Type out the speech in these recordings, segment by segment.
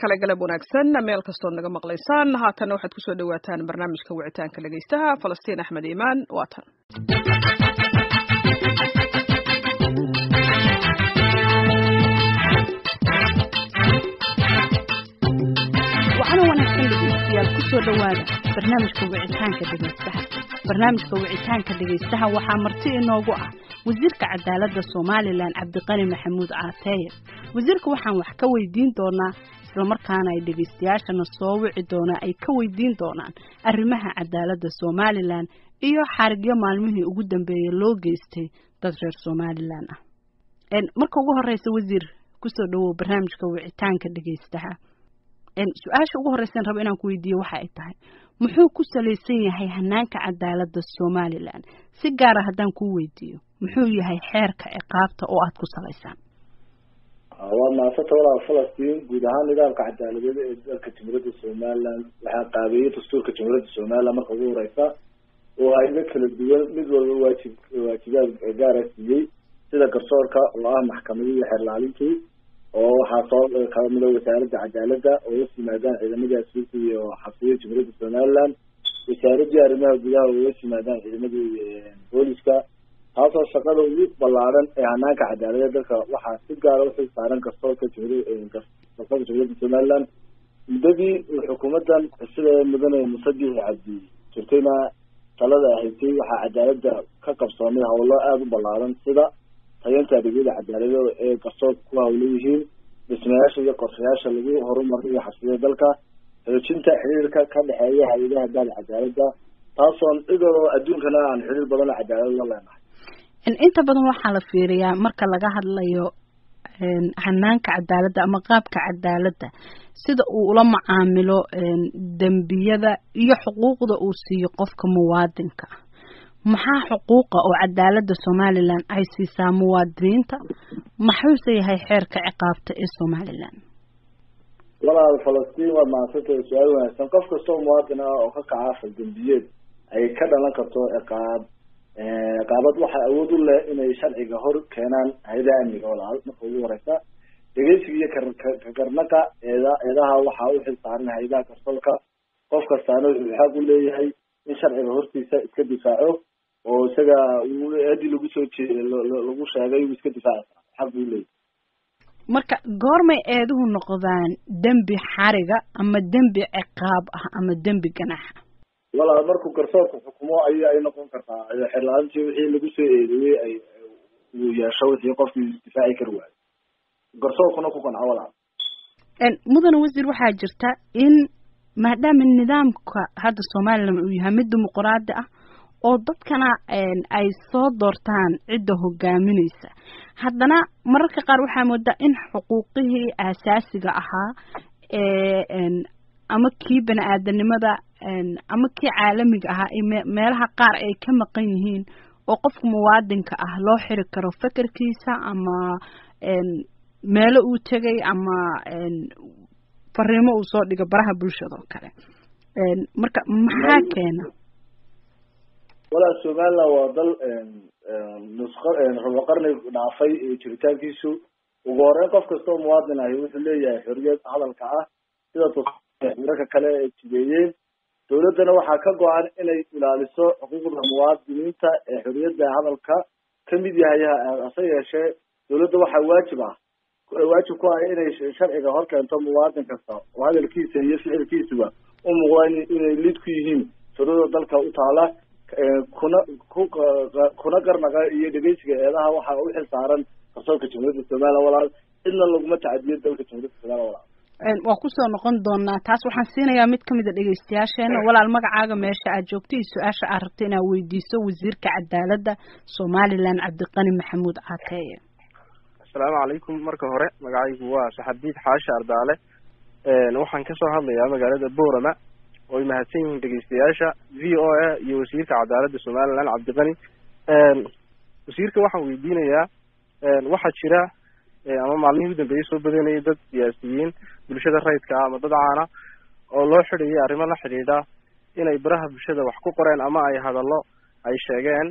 kale galab wanaagsan meel kastoo naga maqlaysaan haatan waxaad ku soo dhawaataan barnaamijka wicitaanka dhageystaha Falastiin Axmed Iimaan waatan waxaan wanaagsan dhageystayaal ku soo dhawaada barnaamijka wicitaanka dhageystaha waxaa marti inoogu ah wasiirka cadaaladda Soomaaliland Cabdiqani Maxamuud Caateeye wasiirka waxaan wax ka weydiin doonaa isla markaana ay dhageystayaashana soo wici doonaa ay ka weydiin doonaan arrimaha cadaaladda Soomaaliland iyo xarigyo maalmihii ugu dambeeyay loo geystay dad reer Soomaaliland ah marka ugu horeysa wasiir ku soo dhawow barnaamijka wicitaanka dhageystaha su-aasha ugu horeysan rabo inaan ku weydiiyo waxa ay tahay muxuu ku saleysan yahay hanaanka cadaaladda Soomaaliland si gaar ah haddaan ku weydiiyo muxuu yahay xeerka ciqaabta oo aad ku saleysaan waa maasata walaal Falastiin guud ahaan nidaamka cadaaladeed ee dalka Jamhuuriyadda Soomaaliland waxaa qaabeeyay dastuurka Jamhuuriyadda Soomaaliland marka ugu horeysa oo hay'ado kala duwan mid walba waajibaad gaar ah siiyay sida garsoorka oo ah maxkamadda xeerlaalintii oo waxaa soo kamida wasaaradda cadaaladda oo yimaadaan ciidamada asluubta iyo xabsiyada Jamhuuriyadda Soomaaliland wasaaradda arrimaha gudaha oo yimaadaan ciidamada booliska taasoo shaqada ugu ballaaran ee hanaanka cadaaladda dalka waxaa si gaar ah u saaran garsoorka Jamhuuriyadda Soomaaliland muddadii xukuumaddan sida mudane Musaddiq Cabdi jirtayna talada ahayd waxaa cadaaladda ka qabsoomay howlo aad u ballaaran sida tayeynta adeegyada cadaaladda ee garsoorka ku hawleeyihiin dhismayaasha iyo qorshayaasha lagu horumariyo xabsiyada dalka xoojinta xiriirka ka dhexeeya hay'adaha cadaaladda taasoo idoo adduunkana aan xiriir badan cadaalad la leenahay inta badan waxaa la fiiriyaa marka laga hadlayo hanaanka cadaaladda ama qaabka cadaaladda sida uu ula macaamilo dambiyada iyo xuquuqda uu siiyo qofka muwaadinka maxaa xuquuqa oo cadaaladda Soomaaliland ay siisaa muwaadiniinta maxuuse yahay xeerka ciqaabta ee Soomaaliland walaal Falastiin waa maasata su'aal wanaagsan qof kasta oo muwaadin ah oo ka kaca fal dambiyeed ay ka dhalan karto ciqaabad waxa awood u leh inay sharciga hor keenaan hay'adaha amniga walaal marka ugu horeysa dhageysiga iyo karnaqa eedaha waxa uu xilsaaran hay'adaha garsoorka qof kastaana wuxuu xaq u leeyahay in sharciga hortiisa iska difaaco oo isaga uu aadi lagu soo lagu sheegay uu iska difaaco xaq u leeyahay marka goormay eeduhu noqdaan dambi xariga ama dambi ciqaab ah ama dambi ganaax walaal markuu garsoorku xukumo ay noqon kartaa xirlaantii wixii lagu soo eedeeyay ay uu yeesho wixii qofkii difaaci kar waayay garsoorkuna ku qanco walaal mudane wasiir waxaa jirta in maadaama nidaamka hadda Soomaaliland uu yahay mid dimuqraadi ah oo dadkana ay soo doortaan cidda hogaaminaysa haddana mararka qaar waxaa moodaa in xuquuqihii aasaasiga ahaa ama kii bani'aadanimada ama kii caalamiga ahaa meelaha qaar ay ka maqan yihiin oo qofka muwaadinka ah loo xiri karo fikirkiisa ama meelo uu tegay ama fariimo uu soo dhigo baraha bulshada oo kale marka maxaa keena wala Soomaaliland waa dal nusqo qarni dhaafay jiritaankiisu ugu horeyn qof kasta oo muwaadin ah wuxuu leeyahay xorriyad hadalka ah sida dadka kale ee jideeyeen dawladdana waxaa ka go'an inay ilaaliso xuquuqda muwaadiniinta ee xorriyadda hadalka kamid yahay ase yeeshee dawladda waxaa waajib ku ah inay sharciga hor keento muwaadin kasta oo hadalkiisa iyo ficilkiisuba u muuqdaan inay lid ku yihiin shuruucda dalka u taala kuna qarnaqa iyo dhageysiga eedaha waxaa u xilsaaran garsoorka Jamhuuriyadda Soomaaliland walaal cidna laguma tacadiyo dalka Jamhuuriyadda Soomaaliland walaal waa ku soo noqon doonaa taas waxaan siinayaa mid kamid ah dhageystayaasheena walaal magacaaga meesha aad joogto iyo su'aasha aad rabto inaad weydiiso wasiirka cadaaladda Soomaaliland Cabdiqani Maxamuud Caateeye Assalaamu calaykum marka hore magacaygu waa Saxabiid Xaashi Ardaale waxaan ka soo hadlayaa magaalada Boorama oo mahadsan yihiin dhageystayaasha VOA iyo wasiirka cadaaladda Soomaaliland Cabdiqani wasiirka waxaan weydiinayaa waxa jira ama maalmihii ugu dambeeyay soo badanayay dad siyaasiyiin bulshada rayidka ama dad caana oo loo xidhiyay arrimo la xidhiidha inay baraha bulshada wax ku qoreen ama ay hadallo ay sheegeen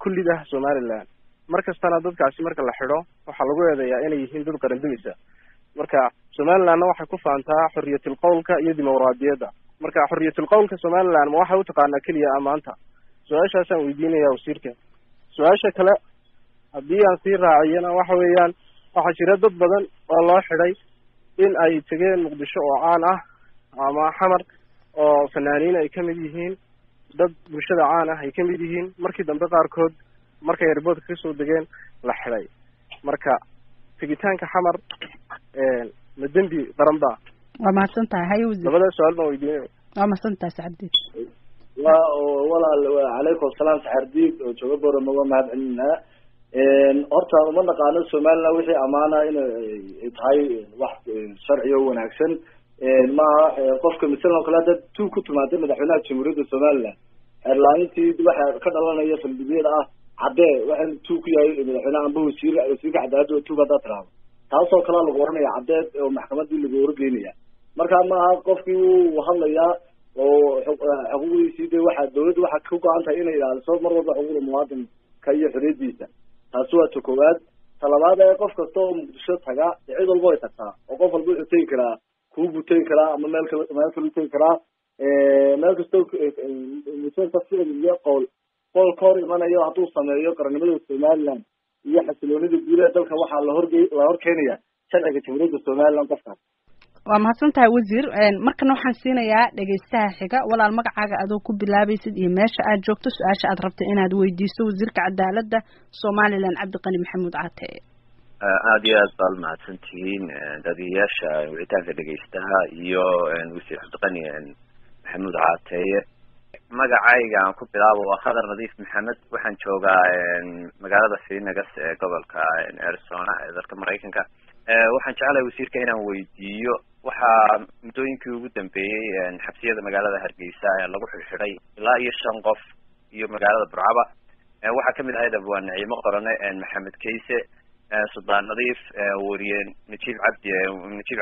kullida Soomaaliland markastana dadkaasi marka la xidho waxa lagu eedeeyaa inay yihiin dad qaran dumisa marka somalilandna waxay ku faantaa xorriyatul qowlka iyo dimuqraadiyadda marka xorriyatul qowlka somaliland ma waxay u taqaanaa keliya amaanta su-aashaasaan weydiinaya wasiirka su-aasha kale haddii aan sii raaciyana waxa weeyaan waxaa jira dad badan oo loo xidhay in ay tegeen muqdisho oo caan ah ama xamar oo fanaaniin ay kamid yihiin dad bulshada caan ah ay kamid yihiin markii dambe qaarkood markay airboodka kasoo degeen la xidhay marka tegitaanka xamar ma dembi qaran ba waa mahadsan tahay haye wasiir labada su-aal baan weydiinaya waa mahadsan tahay saxardiid walaal calaykum asalaam saxardiid oo jooga boorama waa mahad celinaa horta uma naqaano somaliland wixii amaana inay tahay wax sharci oo wanaagsan maaha qofka masalan oo kale hadda tu ku timaada madaxweynaha jamhuuriyadda somaliland xeerlaanintii waxa ka dhalanaya faldibiyada ah caddee waxaan tu ku yahay madaxweynaha amba wasiirka cadaaladda oo tuug haddaa tiraahdo taasoo kalea lagu oranaya caddeed oo maxkamadii lagu horgeynaya marka maaha qofkii wuu hadlayaa oo xuquuqdiisii de waxa dawladda waxa ku go-an tahay inay ilaaliso mar walba xuquuqda muwaadinka iyo xorriyadiisa taasi waa ta koowaad ta labaad ee qof kasta oo muqdisho taga cid walba way tagtaa oo qof walba wuxuu tegi karaa kuubuu tegi karaa ama meel kalu tegi karaa meel kastoo msaiyo qool ka hor imanayo hadduu sameeyo qarannimada somaliland iyo xasiloonida guud ee dalka waxaa la hor keenaya sharciga jamhuuriyadda somaliland qofkaas waa mahadsan tahay wasiir markana waxaan siinayaa dhegaystaha xiga walaal magacaaga adoo ku bilaabaysid iyo meesha aad joogto su-aasha aad rabta inaad weydiiso wasiirka cadaaladda somaliland cabdiqani maxamuud caateye aada iyo aad baad mahadsan tihiin daadiyayaasha wicitaanka dhegaystaha iyo wasiir cabdiqani maxamuud caateye magacayga aan ku bilaabo waa khadar nadiif maxamed waxaan joogaa magaalada phoenix ee gobolka arizona ee dalka maraykanka waxaan jeclahay wasiirka inaan weydiiyo waxaa muddooyinkii ugu dambeeyey xabsiyada magaalada hargeysa lagu xidhxidhay ilaa iyo 5 qof iyo magaalada burcaba waxaa kamid ahayd waa naciimo qorane maxamed kayse suldaan nadiif wariye najiib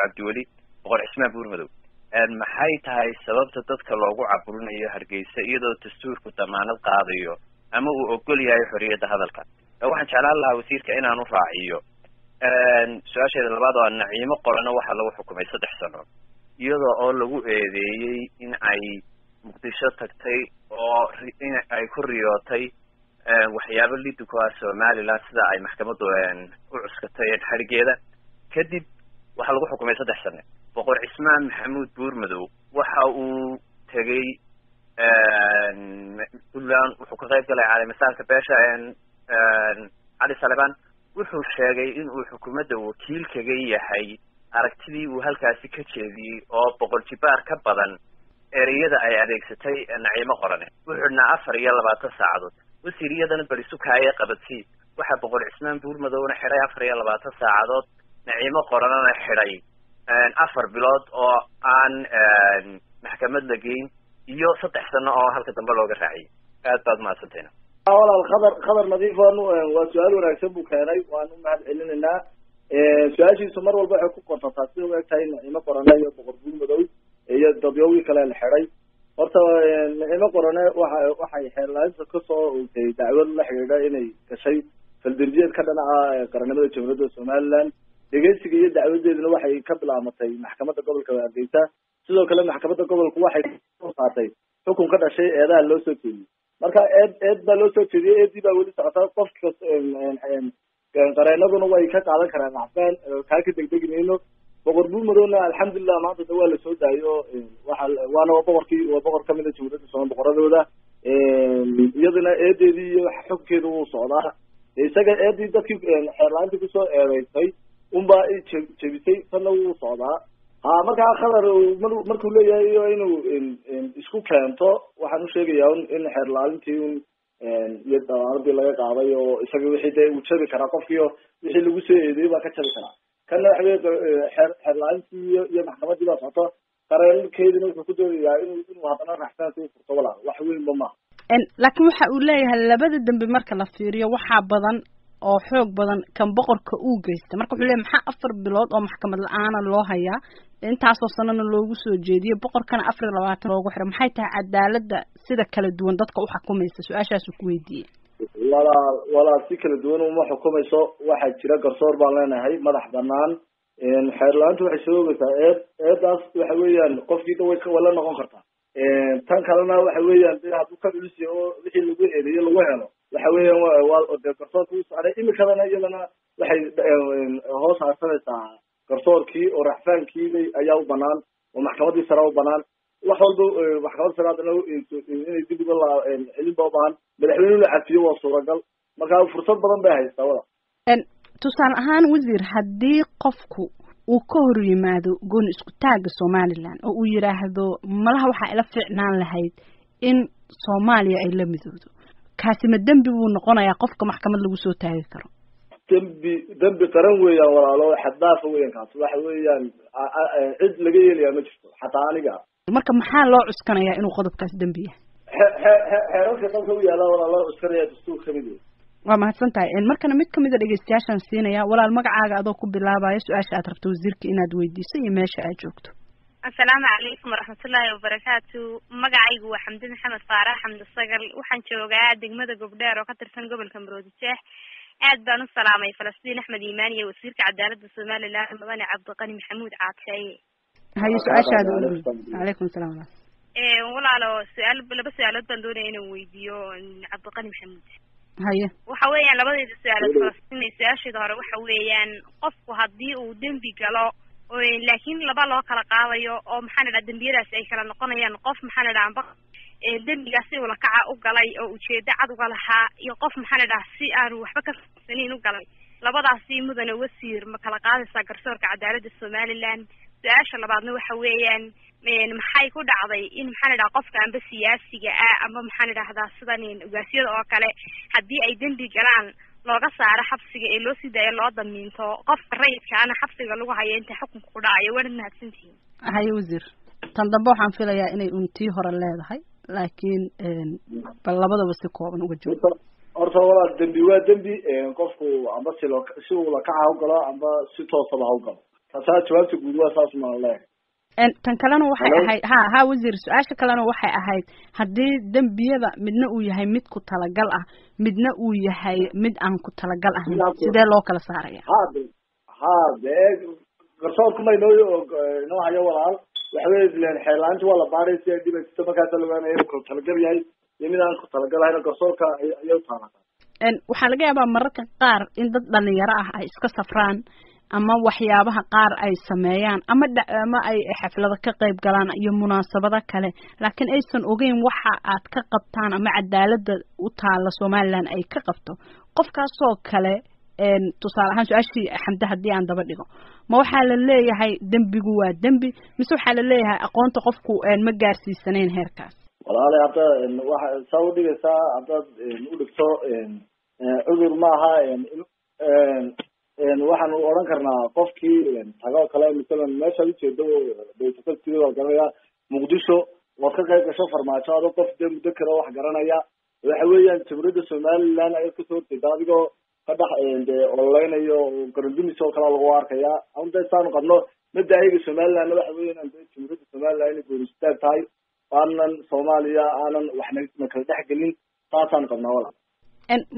cabdiweli boqor cismaan buurmadow maxay tahay sababta dadka loogu caburinayo hargeysa iyadoo dastuurku damaanad qaadayo ama uu ogol yahay xorriyadda hadalka waxaan jeclaan lahaa wasiirka inaan u raaciyo su-aasheeda labaad oo naciimo qorana waxaa lagu xukumay 3 sano iyadoo oo lagu eedeeyey in ay muqdisho tagtay oo in ay ku riyootay waxyaabo liddi ku ah somaliland sida ay maxkamaddu u cuskatay xarigeeda kadib waxaa lagu xukumay 3 sano boqor cismaan maxamuud buurmadow waxa uu tegay puntland wuxuu ka qayb galay caleemisaanka beesha cali saleban wuxuu sheegay in uu xukuumadda wakiil kaga yahay aragtidii uu halkaasi ka jeediyey oo 100 jibaar ka badan ereyada ay adeegsatay naciimo qorane wuxuu xidhnaa 24 saacadood wasiir iyadana belisukaaya qabadsii waxaa boqor cismaan buurmadowna xidhay 24 saacadood naciimo qoranena xidhay 4 bilood oo aan maxkamad la geyn iyo 3 sano oo halka dambe looga raaciyay aad baad mahadsantahay walaal khadar nadiif waa su-aal wanaagsan buu keenay waan u mahad celinaynaa su-aashiisu mar walba waxay ku qortataa sida u eg tahay naciimo qorane iyo boqor buurmadow iyo dadyowgii kale la xidhay horta naciimo qorane waxay xeerlaainta kasoo ogtay dacwad la xidhiidha inay gashay faldambiyeed ka dhanaca qarannimada jamhuuriyadda somaliland dhegeysiga iyo dacwadeeduna waxay ka bilaamatay maxkamadda gobolka hargeysa sidoo kale maxkamadda gobolku waxay soo saartay xukun ka dhashay eedaha loo soo jeediyey marka eed baa loo soo jeediyey eedii baa weli socota qofka qareenaduna way ka qaadan karaan axbaan kaa ka degdegi mayno boqor buurmadowna alxamdulilah maanta da waa lasoo daayo waana waa boqor kamid a jamhuuriyadda somal boqoradooda iyaduna eedeedii iyo xukunkeeda wuu socdaa isaga eedii dadkii xeerlaainta kusoo eedeysay unbaa jebisay tanna wuu socdaa markaa khadar markuu leeyahay inuu isku keento waxaan usheegayaa in xeerlaalintii iyo damaanadii laga qaaday oo isaga wixii dee uu jabi karaa qofkiio wixii lagu soo eedeeyey baa ka jabi karaa kana waxa wey xeerlaalintii iyo maxkamadii baa socoto qareenkeedina wuxuu ku doonayaa inuu haddana raxsaanka u furto walaal wax weynba maaha laakiin waxa uu leeyahay labada dambe marka la fiiriyo waxaa badan oo xoog badan kan boqorka uu geysta marka wuxuu leeyahay maxaa 4 bilood oo maxkamad la-aana loo hayaa intaasoo sanana loogu soo jeediyey boqorkana 24 loogu xiray maxay tahay cadaaladda sida kala duwan dadka u xukumaysa su-aashaasuu ku weydiiyey walaal si kala duwan uma xukumayso waxaa jira garsoor baan leenahay madax banaan xeer la-aanta waxay sababeysaa eedaas waxa weeyaan qofkii daway wala noqon kartaa tan kalena waxa weeyaan de hadduu ka culisiya oo wixii lagu eedeeyo lagu helo waxa weeyaan waa de garsoorka u saaray imikadana iyadana waxay hoos harsanaysaa garsoorkii oo racfaankii ayaa u banaan oo maxkamadii sare u banaan wax walba maxkamadda sare haddana inay dib uga celinba ubaahan madaxweyne la cafiyo waa suuragal marka fursad badan bay haystaa wada tusaale ahaan wasiir haddii qofku uu ka hor yimaado gooni isku taaga somaliland oo uu yidhaahdo malaha waxaa ila fiicnaan lahayd in soomaaliya ay la midoodo kaasi ma dembi buu noqonayaa qofka maxkamad lagu soo taagi karo dembi qaran weeyaan walaalo xaddaafa weeyaan kaas waxa weeyaan cid laga yeelayaa ma jirto xataa aniga marka maxaa loo cuskanayaa inuu qodobkaas dembi yahay xeerarka dalka u yaala walaa loo cuskanaya dastuur kamid waa mahadsan tahay markana mid kamid a dhegeystayaashaan siinaya walaal magacaaga adoo ku bilaabaya su-aasha aad rabto wasiirka inaad weydiiso iyo meesha aad joogto. assalaamu calaykum waraxmatullaahi wabarakaatu. magacaygu waa xamdi maxamed faarax xamdi sagal, waxaan joogaa degmada Gobdheer oo ka tirsan gobolka Maroodijeex. aad baan u salaamay Falastiin Axmed Iimaan iyo wasiirka cadaaladda Soomaaliland Mudane Cabdiqani Maxamuud Caateeye. haye su-aashaada. calaykum salaam. walaalo laba su-aalood baan doonaya inaan weydiiyo Cabdiqani Maxamuud. haye waxa weeyaan labadeeda su-aalood Falastiin su-aasheeda hore waxa weeyaan qofku haddii uu dembi galo laakiin laba loo kala qaadayo oo maxaan idhaha dembiyadaasi ay kala noqonayaan qof maxaan idhaha dembigaasi ula kaca u galay oo ujeedo cad uga lahaa iyo qof maxaan idhaha si aanu waxba ka fahamsanayn u galay, labadaasi mudane wasiir ma kala qaadaysaa garsoorka cadaaladda Somaliland? su-aasha labaadna waxa weeyaan maxay ku dhacday in maxaan idhaha qofka amba siyaasiga ah amba maxaan idhahdaa sidan ugaasyada oo kale haddii ay dembi galaan looga saaro xabsiga ee loo sii daayo loo damiinto qofka rayidkaana xabsiga lagu hayo inta xukunka ku dhacayo? waanad mahadsantihiin. haye wasiir, tan dambe waxaan filayaa inay untii hore leedahay laakiin bal labadaba si kooban uga joogo. horta walaal dembi waa dembi, qofku amba si uu lakaca ha u galo amba si toosaba ha u galo. taasaa jawaabta guud waa saas maa leeyahay. tan kalena waxay ahayd ha wasiir, su-aasha kalena waxay ahayd haddii dembiyada midna uu yahay mid ku talagal ah midna uu yahay mid aan ku talagal ahayn sidee loo kala saaraya? de garsoorku ma inoo hayo walaal waxa wey xeerlaanta waa la baaray si ay dhibaysto markaasa laogaanaya inuu ku talagal yahay iyo mid aan ku talagal ahayn garsoorka ayay utaala. waxaa laga yaabaa mararka qaar in dad dhalinyaro ah ay iska safraan ama waxyaabaha qaar ay sameeyaan ama ay xaflado ka qayb galaan iyo munaasabado kale laakiin aysan ogeyn waxa aad ka qabtaan ama cadaaladda u taala Somaliland ay ka qabto. qofkaasoo kale tusaale ahaan su-aashii xamde haddii aan daba dhigo ma waxaa la leeyahay dembigu waa dembi mise waxaa la leeyahay aqoonta qofku ma gaarsiisanayn heerkaas? walaale hadda waxa saa u dhigaysaa haddaad u dhigto cudur maaha waxaan odhan karnaa qofkii tago kale masalan meeshaad ujeedo waa garanaya muqdisho waad ka qayb gasho farmaajo adoo qof dee muddo kale wax garanaya waxa weeyaan jamhuuriyadda Somaliland ayaad kasoo horjeeda adigoo ka dhex de ololeynayo garandumis oo kale lagu arkaya anta saanu qabno midda ayaga Somaliland waxa weeyaan jamhuuriyadda Somaliland inay gooni istaag tahay aanan Soomaaliya aanan waxna kala dhex gelin taasaan qabnaa walaal.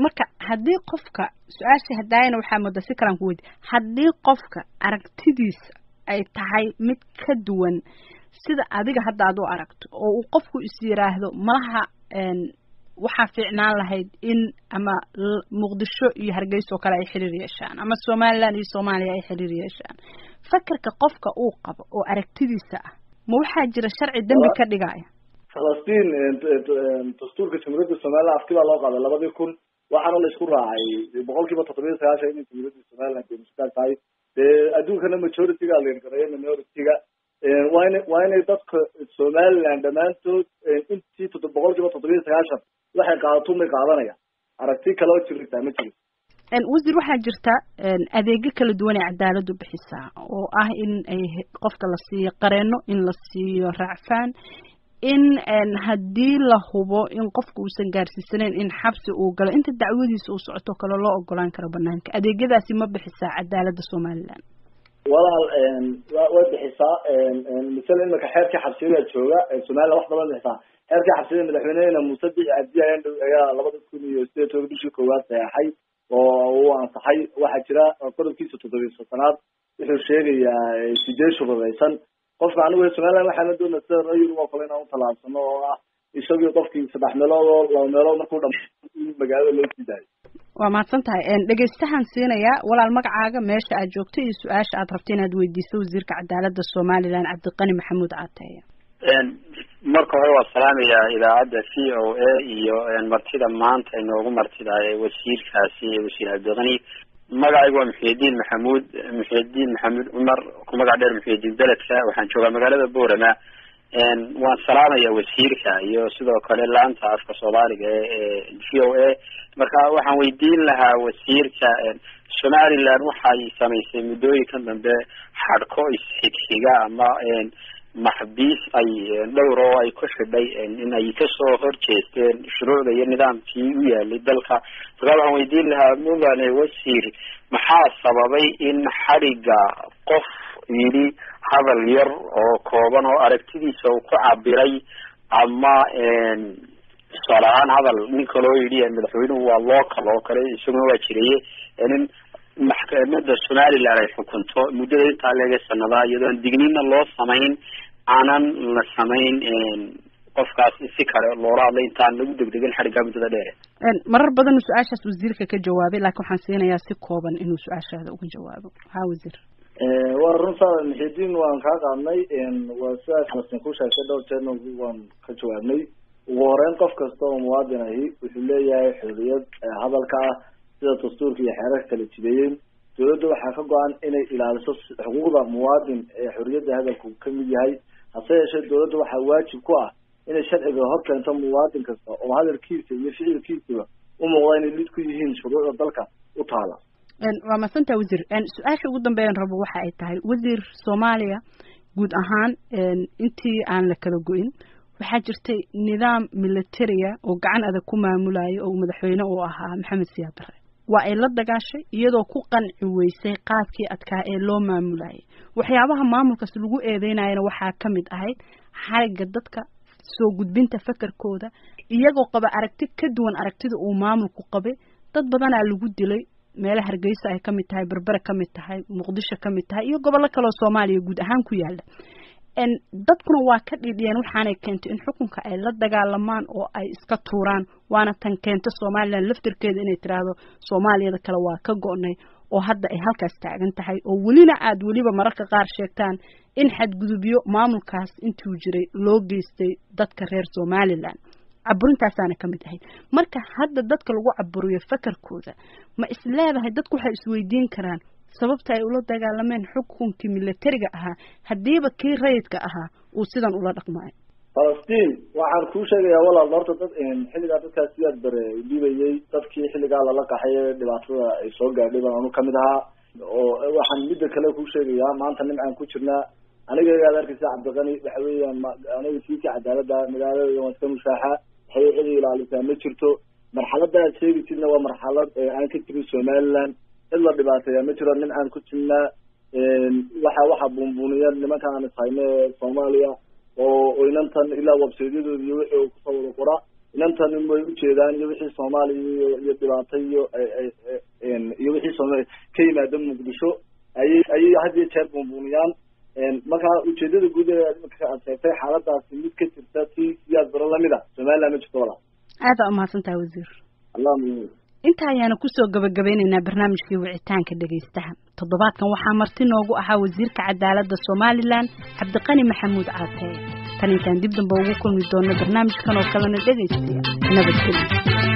marka haddii qofka su-aasha hadaayana waxaa mudda si kalaan ku weydi haddii qofka aragtidiisa ay tahay mid ka duwan sida adiga hadda aad u aragto oo uu qofku is yiraahdo malaha waxaa fiicnaan lahayd in ama Muqdisho iyo Hargeysa oo kale ay xiriir yeeshaan ama Somaliland iyo Soomaaliya ay xiriir yeeshaan, fakarka qofka uu qabo oo aragtidiisa ah ma waxaa jira sharci dambi ka dhigaya? Falastiin dastuurka jamhuuriyadda Somaliland afkii baa loo qaaday 2000 waxaana la isku raacay 7% in jamhuuriyadda Somaliland ay mustaaq tahay adduunkana majority-ga la yiraahdo minority-ga waa inay dadka Somaliland dhamaantood intii 7% waxay qaadato ma qaadanaya aragti kale oo jirta ma jiro. wasiir waxaa jirta adeegyo kala duwan ee cadaaladdu bixisaa oo ah in ay qofka la siiyo qareeno, in la siiyo raacfaan, in haddii la hubo in qofku uusan gaarsiisanayn in xabsi uu galo inta dacwadiisa uu socoto kale loo ogolaan karo banaanka. adeegyadaasi ma bixisaa cadaaladda Somaliland? walaal way bixisaa misalan marka xeerka xabsiyada jooga Somaliland wax badan bixisaa. xeerka xabsiyada madaxweynaha Muuse Biixi Cabdi ayaa 2018 bishii koowaad saxay oo uu ansaxay. waxaa jira qodobkiisa 7-aad wuxuu sheegayaa sidee shuruudaysan qofka anigu Soomaaliland waxaan doonaa sida rayid oo kale inaan u talaabsano oo ah isagoo qofkii 3 meelood oo 2 meelood markuu dhammaan magaalada loo sidaay waa mahadsantahay dhageystahan siinaya walaal magacaaga meesha aad joogto iyo su'aasha aad rabto inaad weydiiso wasiirka cadaaladda Soomaaliland Cabdiqani Maxamuud Caateeye marka hore waa salaamayaa idaacadda VOA iyo martida maanta inoogu martidaay wasiirkaasi wasiir Cabdiqani magacaygu waa Muxyidiin Maxamuud Umar ku magac dheer Muxyidiin Daladka waxaan joogaa magaalada Boorama waan salaamayaa wasiirka iyo sidoo kale laanta afka Soomaaliga ee VOA marka waxaan weydiin lahaa wasiirka Somaliland waxay samaysay muddooyinkan dambe xadhko isxigxiga ama maxbiis ay dhowr oo ay ku xidhay in ay ka soo horjeesteen shuruucda iyo nidaamkii u yaalay dalka marka waxaan weydiin lahaa mudane wasiir maxaa sababay in xadhiga qof yidhi hadal yar oo kooban oo aragtidiisa uu ku cabiray ama tusaale ahaan hadal nin kaloo yidhi madaxweynuhu waa local oo kale isaguna waa jireye in maxkamadda Somaliland ay xukunto muddada intaa laga sanadaa iyadoo digniinna loo samayn aanan la samayn qofkaas si kale loola hadlay intaan lagu degdegin xadhiga muddada dheer marar badan su'aashaas wasiirka ka jawaabay laakiin waxaan siinayaa si kooban inuu su'aashaada uga jawaabo wasiir waa runtaa Muxyidiin waan ka qaadnay waa sidaas ku sheegay dhowr jeer waan ka jawaabnay ugu horeyn qof kasta oo muwaadin ahi wuxuu leeyahay xorriyad hadalka ah sida dastuurka iyo xeerarka kala jideeyeen dawladda waxaa ka go'an inay ilaaliso xuquuqda muwaadin ee xorriyadda hadalku ka mid yahay hase yeeshee dawladda waxaa waajib ku ah inay sharciga hor keento muwaadin kasta oo hadalkiisa iyo ficilkiisaba u muuqda inay lid ku yihiin shuruucda dalka u taala waa mahadsantahay wasiir su-aasha ugu dambeeyaan rabo waxa ay tahay wasiir Soomaaliya guud ahaan intii aan la kala go'in waxaa jirtay nidaam military oo gacan adag ku maamulaya oo madaxweyne uu ahaa Maxamed Siyaad Barre waa ay la dagaashay iyadoo ku qanci weysay qaabkii adkaa ee loo maamulayay waxyaabaha maamulkaas lagu eedeynayna waxaa kamid ahayd xariga dadka soo gudbinta fakarkooda iyagoo qaba aragti ka duwan aragtida uu maamulku qabay dad badan aa lagu dilay meelaha Hargeysa ay kamid tahay Berbera kamid tahay Muqdisho kamid tahay iyo gobollo kale oo Soomaaliya guud ahaan ku yaala dadkuna waa ka dhidhiyeen waxaanay keentay in xukunka ay la dagaalamaan oo ay iska tuuraan waana tan keenta Soomaaliland laftirkeeda inay tiraahdo Soomaaliyada kale waa ka go'nay oo hadda ay halkaas taagan tahay oo welina aad weliba mararka qaar sheegtaan in xadgudubyo maamulkaas intuu jiray loo geystay dadka reer Somaliland caburintaasana kamid ahayd marka hadda dadka lagu caburiyo fakarkooda ma isleedahay dadku waxay isweydiin karaan sababta ay ula dagaalameen xukunkii militariga ahaa hadiiba kii rayidka ahaa uu sidan ula dhaqmay Palestine waxaan ku sheegayaa walaal horta dad xilliga dadkaas siyaad bare dibayay dadkii xilliga la qaxay dhibaatada ay soo gaadhay baan kamid ahaa oo waxaan mid kale ku sheegayaa maanta nimcaan ku jirnaa aniga aad arkaysa Cabdiqani waxa weeyaan aniga siika cadaaladda magaalada iyo iska mushaaxa waxay ilaalisa ma jirto marxaladda sheegaysidna waa marxalad aan ka jirin Somaliland illa dhibaatada ma jiro nin aan ku jirnaa waxa buunbuuniya nimanka aan ishaynay Soomaaliya oo inantan ilaa website-yadooda iyo wixii ku soo qora inantan way u jeedaan iyo wixii Soomaaliya iyo dhibaato iyo wixii Soomaaliya ka yimaada Muqdisho ay hadii jeer buunbuuniyaan marka ujeedada guud ee marka aad sheegtay xaaladaas mid ka jirta siyaad baro lamida Somaliland ma jirto wala aad u mahadsantahay wasiir Allah inta ayaan ku soo gabagabeynayna barnaamijkii wicitaanka dhageystaha toddobaadkan waxaa marti noogu ahaa wasiirka cadaaladda Somaliland Cabdiqani Maxamuud Caateeye tan intaan dib dambe ugu kulmi doono barnaamijkan oo kalena dhageystiya nabadgelyo